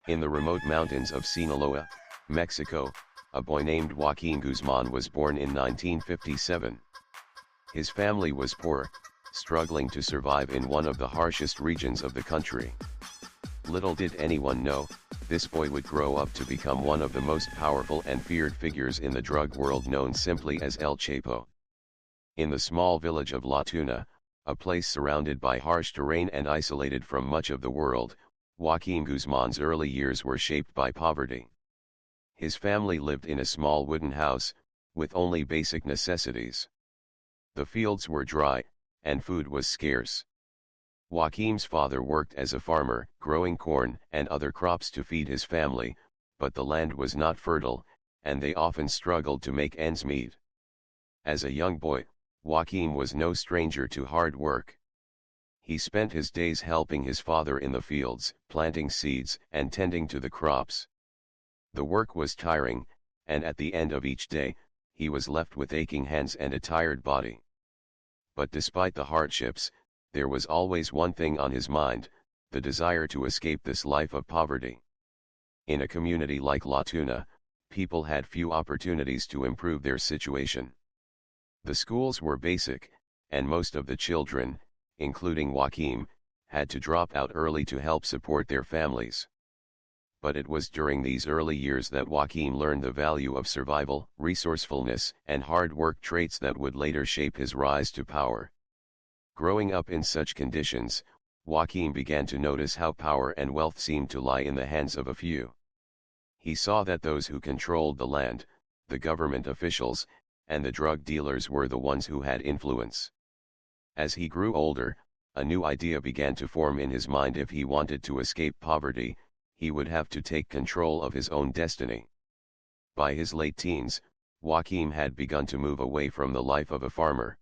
In the remote mountains of Sinaloa, Mexico, a boy named Joaquín Guzmán was born in 1957. His family was poor, struggling to survive in one of the harshest regions of the country. Little did anyone know, this boy would grow up to become one of the most powerful and feared figures in the drug world, known simply as El Chapo. In the small village of La Tuna, a place surrounded by harsh terrain and isolated from much of the world, Joaquín Guzmán's early years were shaped by poverty. His family lived in a small wooden house, with only basic necessities. The fields were dry, and food was scarce. Joaquín's father worked as a farmer, growing corn and other crops to feed his family, but the land was not fertile, and they often struggled to make ends meet. As a young boy, Joaquín was no stranger to hard work. He spent his days helping his father in the fields, planting seeds and tending to the crops. The work was tiring, and at the end of each day, he was left with aching hands and a tired body. But despite the hardships, there was always one thing on his mind: the desire to escape this life of poverty. In a community like La Tuna, people had few opportunities to improve their situation. The schools were basic, and most of the children, including Joaquín, had to drop out early to help support their families. But it was during these early years that Joaquín learned the value of survival, resourcefulness, and hard work, traits that would later shape his rise to power. Growing up in such conditions, Joaquín began to notice how power and wealth seemed to lie in the hands of a few. He saw that those who controlled the land, the government officials, and the drug dealers were the ones who had influence. As he grew older, a new idea began to form in his mind: if he wanted to escape poverty, he would have to take control of his own destiny. By his late teens, Joaquín had begun to move away from the life of a farmer.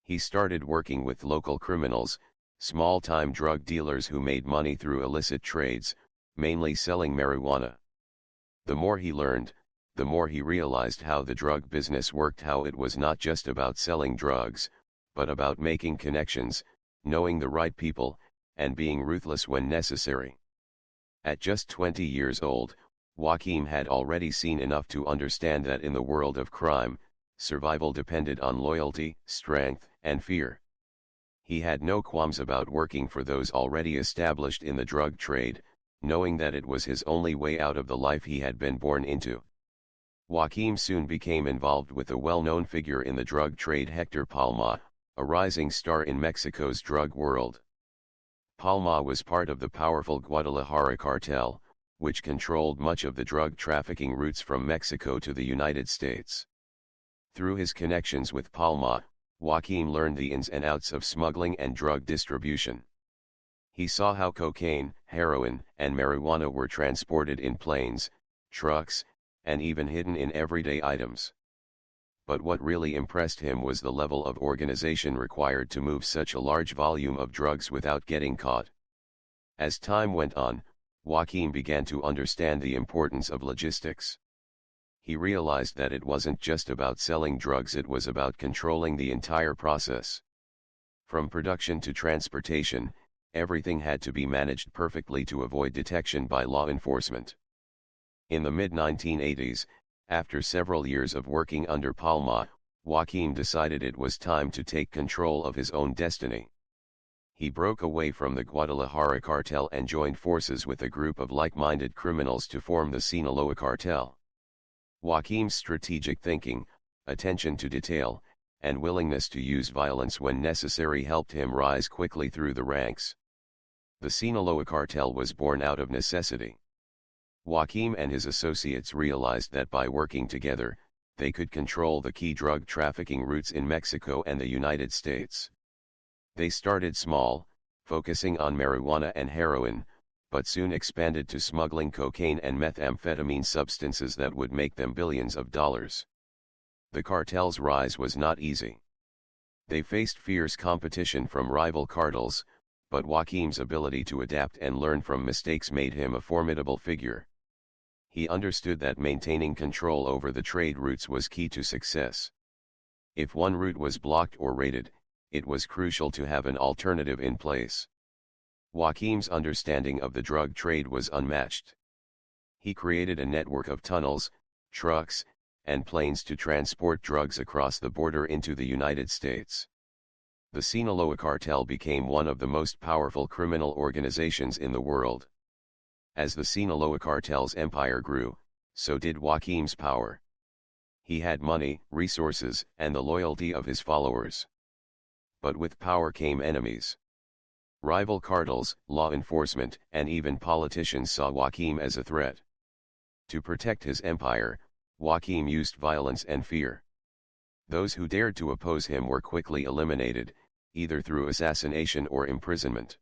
He started working with local criminals, small-time drug dealers who made money through illicit trades, mainly selling marijuana. The more he learned, the more he realized how the drug business worked, how it was not just about selling drugs, but about making connections, knowing the right people, and being ruthless when necessary. At just 20 years old, Joaquín had already seen enough to understand that in the world of crime, survival depended on loyalty, strength, and fear. He had no qualms about working for those already established in the drug trade, knowing that it was his only way out of the life he had been born into. Joaquín soon became involved with a well-known figure in the drug trade, Hector Palma, a rising star in Mexico's drug world. Palma was part of the powerful Guadalajara cartel, which controlled much of the drug trafficking routes from Mexico to the United States. Through his connections with Palma, Joaquín learned the ins and outs of smuggling and drug distribution. He saw how cocaine, heroin, and marijuana were transported in planes, trucks, and even hidden in everyday items. But what really impressed him was the level of organization required to move such a large volume of drugs without getting caught. As time went on, Joaquín began to understand the importance of logistics. He realized that it wasn't just about selling drugs, it was about controlling the entire process. From production to transportation, everything had to be managed perfectly to avoid detection by law enforcement. In the mid-1980s, after several years of working under Palma, Joaquín decided it was time to take control of his own destiny. He broke away from the Guadalajara cartel and joined forces with a group of like-minded criminals to form the Sinaloa Cartel. Joaquín's strategic thinking, attention to detail, and willingness to use violence when necessary helped him rise quickly through the ranks. The Sinaloa Cartel was born out of necessity. Joaquín and his associates realized that by working together, they could control the key drug trafficking routes in Mexico and the United States. They started small, focusing on marijuana and heroin, but soon expanded to smuggling cocaine and methamphetamine, substances that would make them billions of dollars. The cartel's rise was not easy. They faced fierce competition from rival cartels, but Joaquín's ability to adapt and learn from mistakes made him a formidable figure. He understood that maintaining control over the trade routes was key to success. If one route was blocked or raided, it was crucial to have an alternative in place. Joaquín's understanding of the drug trade was unmatched. He created a network of tunnels, trucks, and planes to transport drugs across the border into the United States. The Sinaloa Cartel became one of the most powerful criminal organizations in the world. As the Sinaloa Cartel's empire grew, so did Joaquin's power. He had money, resources, and the loyalty of his followers. But with power came enemies. Rival cartels, law enforcement, and even politicians saw Joaquin as a threat. To protect his empire, Joaquin used violence and fear. Those who dared to oppose him were quickly eliminated, either through assassination or imprisonment.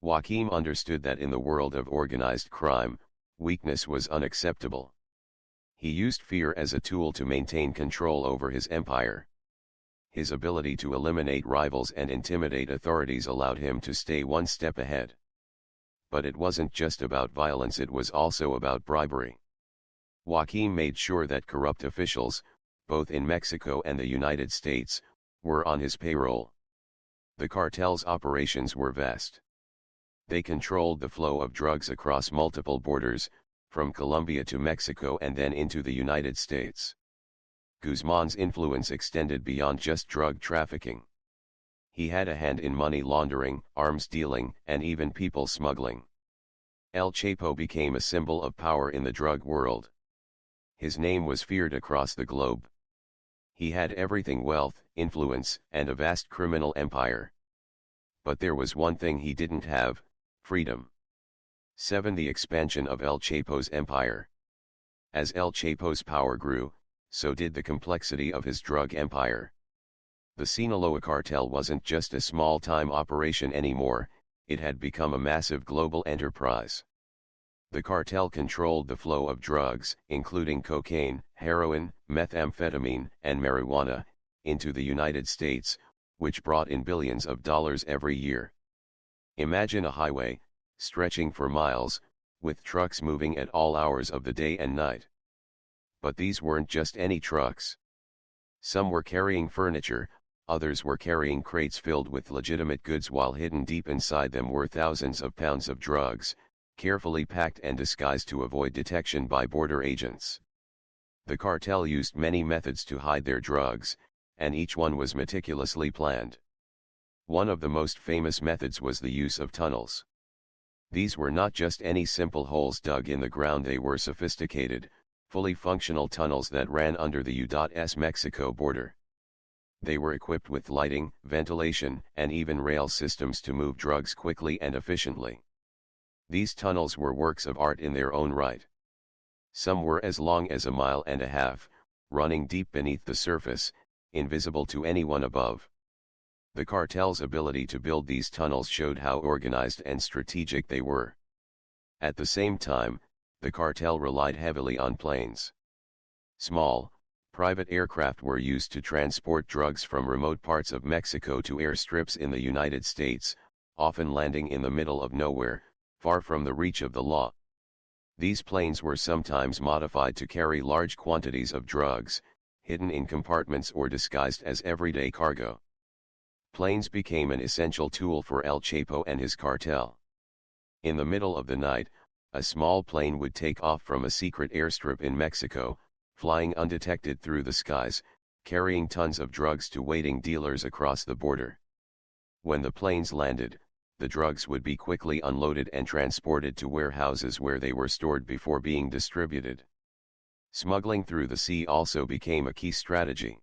Joaquin understood that in the world of organized crime, weakness was unacceptable. He used fear as a tool to maintain control over his empire. His ability to eliminate rivals and intimidate authorities allowed him to stay one step ahead. But it wasn't just about violence, it was also about bribery. Joaquin made sure that corrupt officials, both in Mexico and the United States, were on his payroll. The cartel's operations were vast. They controlled the flow of drugs across multiple borders, from Colombia to Mexico and then into the United States. Guzmán's influence extended beyond just drug trafficking. He had a hand in money laundering, arms dealing, and even people smuggling. El Chapo became a symbol of power in the drug world. His name was feared across the globe. He had everything: wealth, influence, and a vast criminal empire. But there was one thing he didn't have: freedom. 7. The expansion of El Chapo's empire. As El Chapo's power grew, so did the complexity of his drug empire. The Sinaloa Cartel wasn't just a small-time operation anymore, it had become a massive global enterprise. The cartel controlled the flow of drugs, including cocaine, heroin, methamphetamine, and marijuana, into the United States, which brought in billions of dollars every year. Imagine a highway, stretching for miles, with trucks moving at all hours of the day and night. But these weren't just any trucks. Some were carrying furniture, others were carrying crates filled with legitimate goods, while hidden deep inside them were thousands of pounds of drugs, carefully packed and disguised to avoid detection by border agents. The cartel used many methods to hide their drugs, and each one was meticulously planned. One of the most famous methods was the use of tunnels. These were not just any simple holes dug in the ground, they were sophisticated, fully functional tunnels that ran under the U.S. Mexico border. They were equipped with lighting, ventilation, and even rail systems to move drugs quickly and efficiently. These tunnels were works of art in their own right. Some were as long as 1.5 miles, running deep beneath the surface, invisible to anyone above. The cartel's ability to build these tunnels showed how organized and strategic they were. At the same time, the cartel relied heavily on planes. Small, private aircraft were used to transport drugs from remote parts of Mexico to airstrips in the United States, often landing in the middle of nowhere, far from the reach of the law. These planes were sometimes modified to carry large quantities of drugs, hidden in compartments or disguised as everyday cargo. Planes became an essential tool for El Chapo and his cartel. In the middle of the night, a small plane would take off from a secret airstrip in Mexico, flying undetected through the skies, carrying tons of drugs to waiting dealers across the border. When the planes landed, the drugs would be quickly unloaded and transported to warehouses where they were stored before being distributed. Smuggling through the sea also became a key strategy.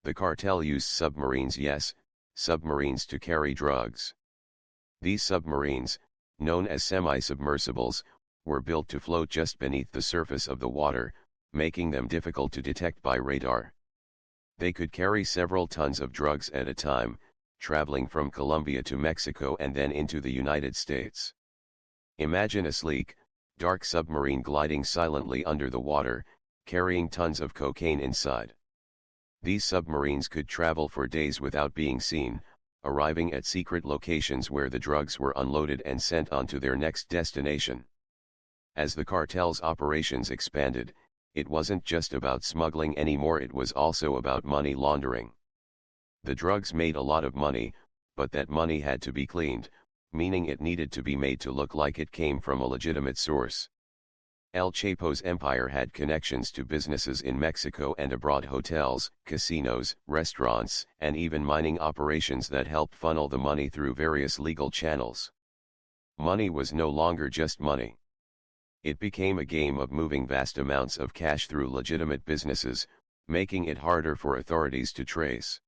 The cartel used submarines, yes, submarines, to carry drugs. These submarines, known as semi-submersibles, were built to float just beneath the surface of the water, making them difficult to detect by radar. They could carry several tons of drugs at a time, traveling from Colombia to Mexico and then into the United States. Imagine a sleek, dark submarine gliding silently under the water, carrying tons of cocaine inside. These submarines could travel for days without being seen, arriving at secret locations where the drugs were unloaded and sent on to their next destination. As the cartel's operations expanded, it wasn't just about smuggling anymore, it was also about money laundering. The drugs made a lot of money, but that money had to be cleaned, meaning it needed to be made to look like it came from a legitimate source. El Chapo's empire had connections to businesses in Mexico and abroad: hotels, casinos, restaurants, and even mining operations that helped funnel the money through various legal channels. Money was no longer just money. It became a game of moving vast amounts of cash through legitimate businesses, making it harder for authorities to trace.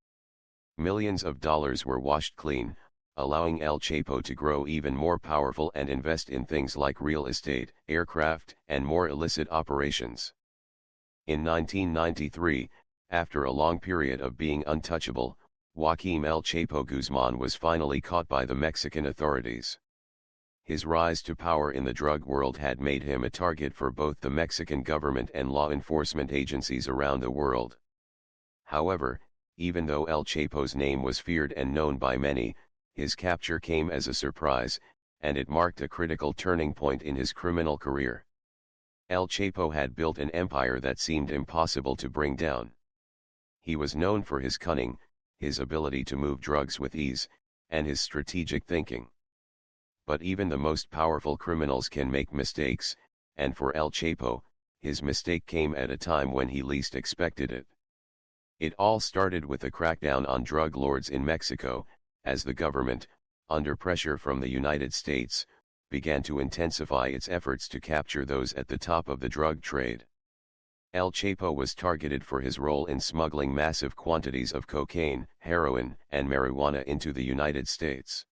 Millions of dollars were washed clean, allowing El Chapo to grow even more powerful and invest in things like real estate, aircraft, and more illicit operations. In 1993, after a long period of being untouchable, Joaquín El Chapo Guzmán was finally caught by the Mexican authorities. His rise to power in the drug world had made him a target for both the Mexican government and law enforcement agencies around the world. However, even though El Chapo's name was feared and known by many, his capture came as a surprise, and it marked a critical turning point in his criminal career. El Chapo had built an empire that seemed impossible to bring down. He was known for his cunning, his ability to move drugs with ease, and his strategic thinking. But even the most powerful criminals can make mistakes, and for El Chapo, his mistake came at a time when he least expected it. It all started with a crackdown on drug lords in Mexico, as the government, under pressure from the United States, began to intensify its efforts to capture those at the top of the drug trade. El Chapo was targeted for his role in smuggling massive quantities of cocaine, heroin, and marijuana into the United States.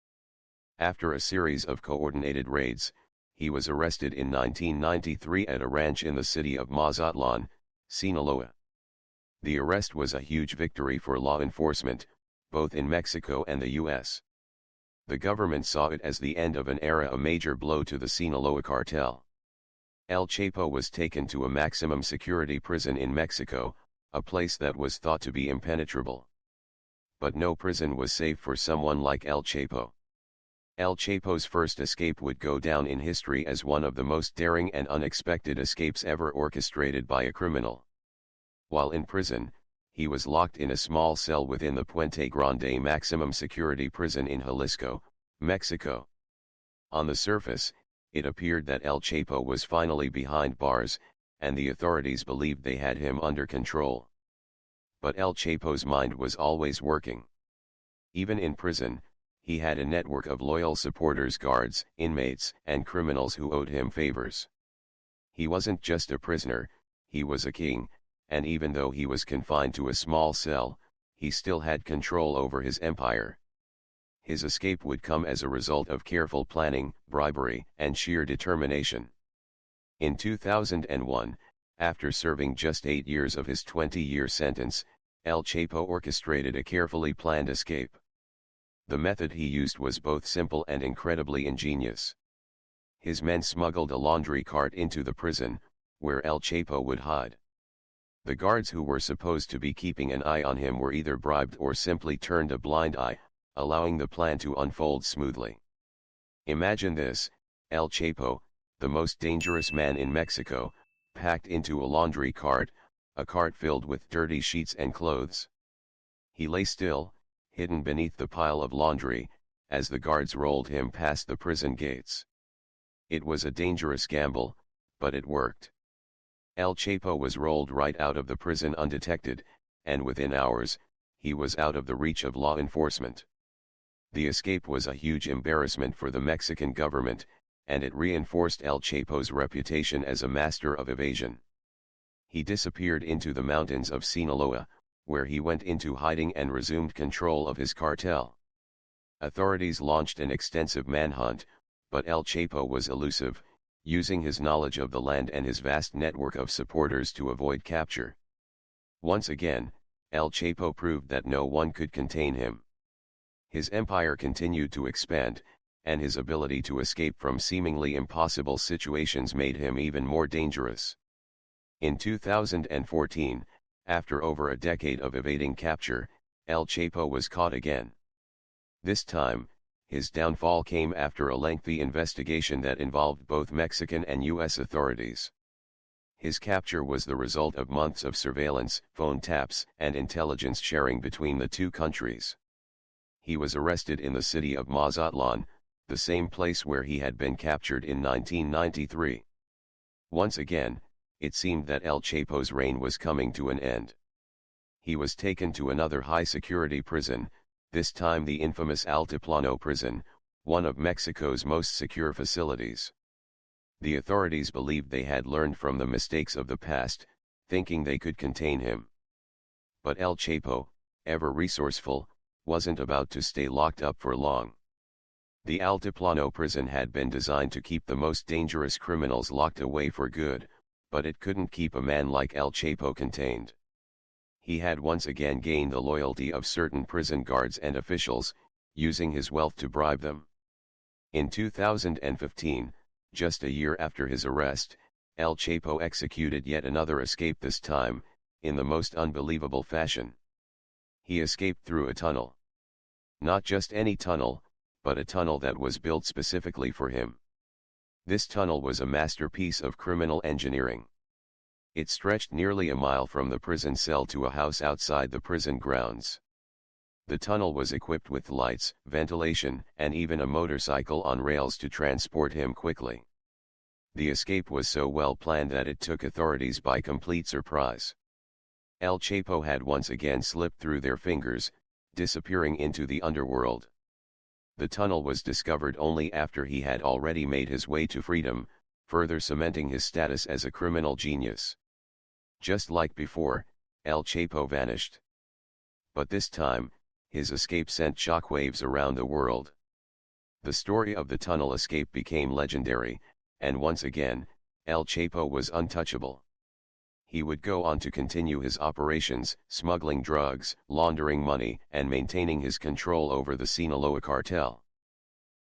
After a series of coordinated raids, he was arrested in 1993 at a ranch in the city of Mazatlan, Sinaloa. The arrest was a huge victory for law enforcement, both in Mexico and the U.S. The government saw it as the end of an era, a major blow to the Sinaloa Cartel. El Chapo was taken to a maximum security prison in Mexico, a place that was thought to be impenetrable. But no prison was safe for someone like El Chapo. El Chapo's first escape would go down in history as one of the most daring and unexpected escapes ever orchestrated by a criminal. While in prison, he was locked in a small cell within the Puente Grande maximum security prison in Jalisco, Mexico. On the surface, it appeared that El Chapo was finally behind bars, and the authorities believed they had him under control. But El Chapo's mind was always working. Even in prison, he had a network of loyal supporters, guards, inmates, and criminals who owed him favors. He wasn't just a prisoner, he was a king, and even though he was confined to a small cell, he still had control over his empire. His escape would come as a result of careful planning, bribery, and sheer determination. In 2001, after serving just 8 years of his 20-year sentence, El Chapo orchestrated a carefully planned escape. The method he used was both simple and incredibly ingenious. His men smuggled a laundry cart into the prison, where El Chapo would hide. The guards who were supposed to be keeping an eye on him were either bribed or simply turned a blind eye, allowing the plan to unfold smoothly. Imagine this: El Chapo, the most dangerous man in Mexico, packed into a laundry cart, a cart filled with dirty sheets and clothes. He lay still, hidden beneath the pile of laundry, as the guards rolled him past the prison gates. It was a dangerous gamble, but it worked. El Chapo was rolled right out of the prison undetected, and within hours, he was out of the reach of law enforcement. The escape was a huge embarrassment for the Mexican government, and it reinforced El Chapo's reputation as a master of evasion. He disappeared into the mountains of Sinaloa, where he went into hiding and resumed control of his cartel. Authorities launched an extensive manhunt, but El Chapo was elusive, using his knowledge of the land and his vast network of supporters to avoid capture. Once again, El Chapo proved that no one could contain him. His empire continued to expand, and his ability to escape from seemingly impossible situations made him even more dangerous. In 2014, after over a decade of evading capture, El Chapo was caught again. This time, his downfall came after a lengthy investigation that involved both Mexican and U.S. authorities. His capture was the result of months of surveillance, phone taps, and intelligence sharing between the two countries. He was arrested in the city of Mazatlan, the same place where he had been captured in 1993. Once again, it seemed that El Chapo's reign was coming to an end. He was taken to another high-security prison, this time the infamous Altiplano prison, one of Mexico's most secure facilities. The authorities believed they had learned from the mistakes of the past, thinking they could contain him. But El Chapo, ever resourceful, wasn't about to stay locked up for long. The Altiplano prison had been designed to keep the most dangerous criminals locked away for good, but it couldn't keep a man like El Chapo contained. He had once again gained the loyalty of certain prison guards and officials, using his wealth to bribe them. In 2015, just a year after his arrest, El Chapo executed yet another escape, this time, in the most unbelievable fashion. He escaped through a tunnel. Not just any tunnel, but a tunnel that was built specifically for him. This tunnel was a masterpiece of criminal engineering. It stretched nearly a mile from the prison cell to a house outside the prison grounds. The tunnel was equipped with lights, ventilation, and even a motorcycle on rails to transport him quickly. The escape was so well planned that it took authorities by complete surprise. El Chapo had once again slipped through their fingers, disappearing into the underworld. The tunnel was discovered only after he had already made his way to freedom, further cementing his status as a criminal genius. Just like before, El Chapo vanished. But this time, his escape sent shockwaves around the world. The story of the tunnel escape became legendary, and once again, El Chapo was untouchable. He would go on to continue his operations, smuggling drugs, laundering money, and maintaining his control over the Sinaloa Cartel.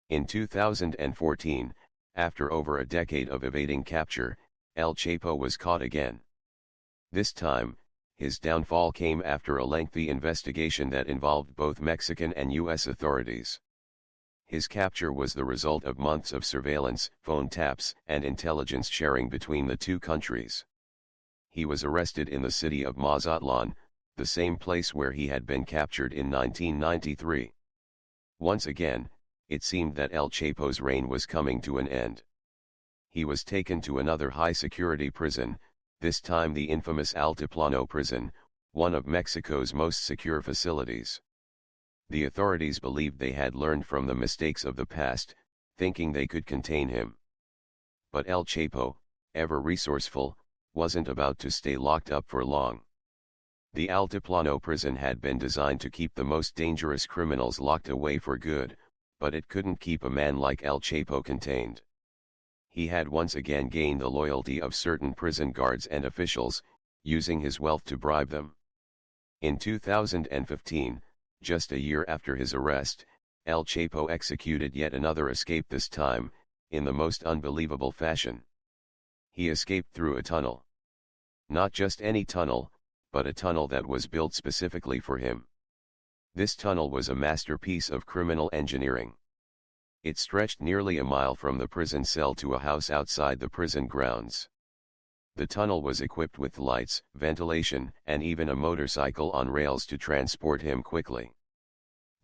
In 2014, after over a decade of evading capture, El Chapo was caught again. This time, his downfall came after a lengthy investigation that involved both Mexican and U.S. authorities. His capture was the result of months of surveillance, phone taps, and intelligence sharing between the two countries. He was arrested in the city of Mazatlan, the same place where he had been captured in 1993. Once again, it seemed that El Chapo's reign was coming to an end. He was taken to another high-security prison, this time the infamous Altiplano prison, one of Mexico's most secure facilities. The authorities believed they had learned from the mistakes of the past, thinking they could contain him. But El Chapo, ever resourceful, wasn't about to stay locked up for long. The Altiplano prison had been designed to keep the most dangerous criminals locked away for good, but it couldn't keep a man like El Chapo contained. He had once again gained the loyalty of certain prison guards and officials, using his wealth to bribe them. In 2015, just a year after his arrest, El Chapo executed yet another escape, this time, in the most unbelievable fashion. He escaped through a tunnel. Not just any tunnel, but a tunnel that was built specifically for him. This tunnel was a masterpiece of criminal engineering. It stretched nearly a mile from the prison cell to a house outside the prison grounds. The tunnel was equipped with lights, ventilation, and even a motorcycle on rails to transport him quickly.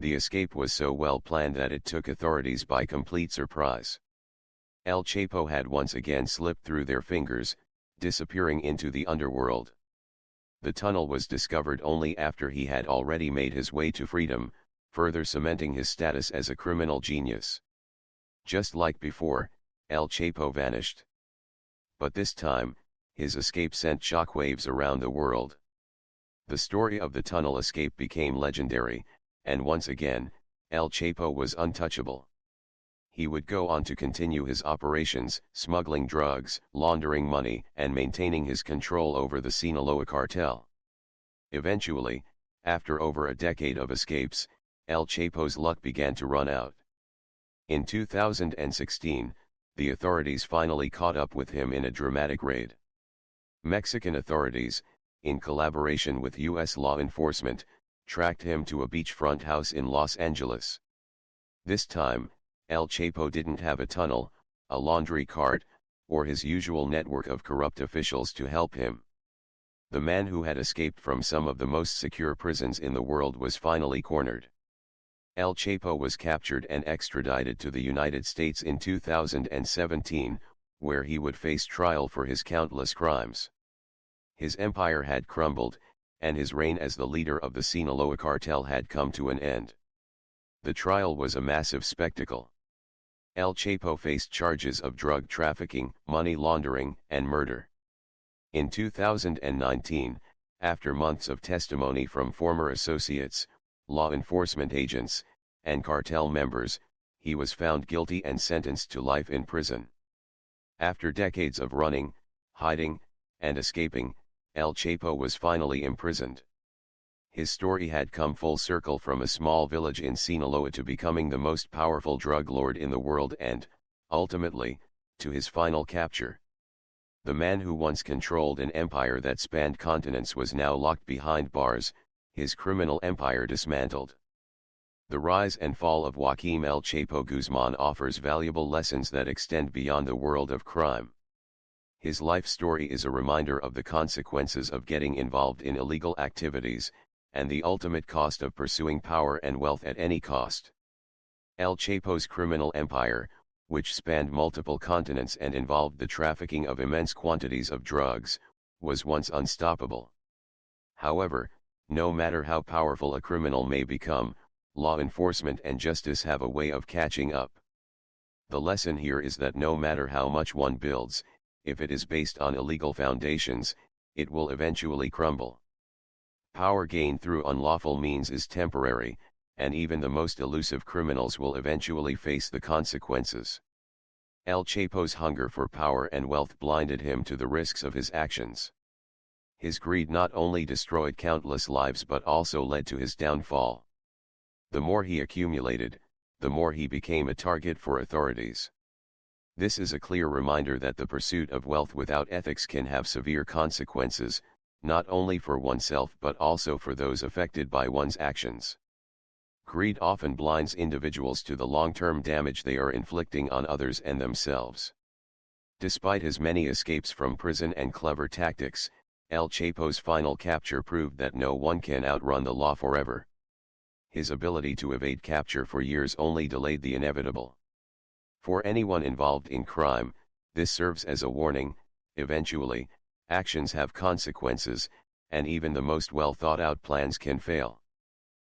The escape was so well planned that it took authorities by complete surprise. El Chapo had once again slipped through their fingers, disappearing into the underworld. The tunnel was discovered only after he had already made his way to freedom, further cementing his status as a criminal genius. Just like before, El Chapo vanished. But this time, his escape sent shockwaves around the world. The story of the tunnel escape became legendary, and once again, El Chapo was untouchable. He would go on to continue his operations, smuggling drugs, laundering money, and maintaining his control over the Sinaloa Cartel. Eventually, after over a decade of escapes, El Chapo's luck began to run out. In 2016, the authorities finally caught up with him in a dramatic raid. Mexican authorities, in collaboration with U.S. law enforcement, tracked him to a beachfront house in Los Angeles. This time, El Chapo didn't have a tunnel, a laundry cart, or his usual network of corrupt officials to help him. The man who had escaped from some of the most secure prisons in the world was finally cornered. El Chapo was captured and extradited to the United States in 2017, where he would face trial for his countless crimes. His empire had crumbled, and his reign as the leader of the Sinaloa Cartel had come to an end. The trial was a massive spectacle. El Chapo faced charges of drug trafficking, money laundering, and murder. In 2019, after months of testimony from former associates, law enforcement agents, and cartel members, he was found guilty and sentenced to life in prison. After decades of running, hiding, and escaping, El Chapo was finally imprisoned. His story had come full circle from a small village in Sinaloa to becoming the most powerful drug lord in the world and, ultimately, to his final capture. The man who once controlled an empire that spanned continents was now locked behind bars, his criminal empire dismantled. The rise and fall of Joaquín El Chapo Guzmán offers valuable lessons that extend beyond the world of crime. His life story is a reminder of the consequences of getting involved in illegal activities, and the ultimate cost of pursuing power and wealth at any cost. El Chapo's criminal empire, which spanned multiple continents and involved the trafficking of immense quantities of drugs, was once unstoppable. However, no matter how powerful a criminal may become, law enforcement and justice have a way of catching up. The lesson here is that no matter how much one builds, if it is based on illegal foundations, it will eventually crumble. Power gained through unlawful means is temporary, and even the most elusive criminals will eventually face the consequences. El Chapo's hunger for power and wealth blinded him to the risks of his actions. His greed not only destroyed countless lives but also led to his downfall. The more he accumulated, the more he became a target for authorities. This is a clear reminder that the pursuit of wealth without ethics can have severe consequences, not only for oneself but also for those affected by one's actions. Greed often blinds individuals to the long-term damage they are inflicting on others and themselves. Despite his many escapes from prison and clever tactics, El Chapo's final capture proved that no one can outrun the law forever. His ability to evade capture for years only delayed the inevitable. For anyone involved in crime, this serves as a warning: eventually, actions have consequences, and even the most well-thought-out plans can fail.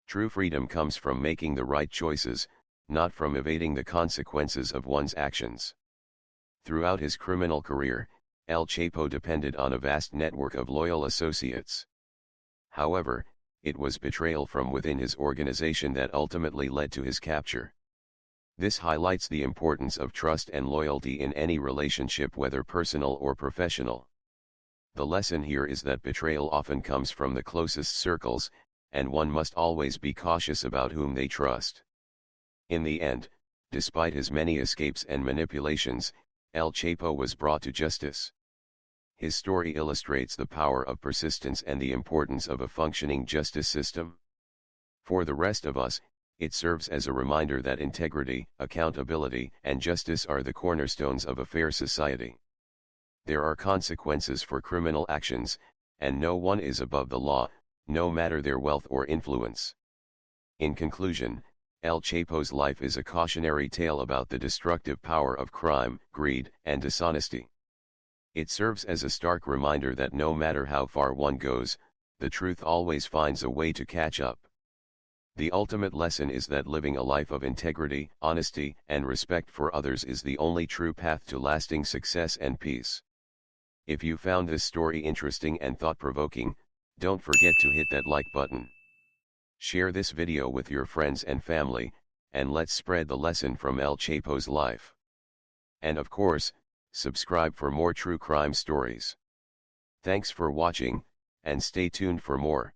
True freedom comes from making the right choices, not from evading the consequences of one's actions. Throughout his criminal career, El Chapo depended on a vast network of loyal associates. However, it was betrayal from within his organization that ultimately led to his capture. This highlights the importance of trust and loyalty in any relationship, whether personal or professional. The lesson here is that betrayal often comes from the closest circles, and one must always be cautious about whom they trust. In the end, despite his many escapes and manipulations, El Chapo was brought to justice. His story illustrates the power of persistence and the importance of a functioning justice system. For the rest of us, it serves as a reminder that integrity, accountability, and justice are the cornerstones of a fair society. There are consequences for criminal actions, and no one is above the law, no matter their wealth or influence. In conclusion, El Chapo's life is a cautionary tale about the destructive power of crime, greed, and dishonesty. It serves as a stark reminder that no matter how far one goes, the truth always finds a way to catch up. The ultimate lesson is that living a life of integrity, honesty, and respect for others is the only true path to lasting success and peace. If you found this story interesting and thought-provoking, don't forget to hit that like button. Share this video with your friends and family, and let's spread the lesson from El Chapo's life. And of course, subscribe for more true crime stories. Thanks for watching, and stay tuned for more.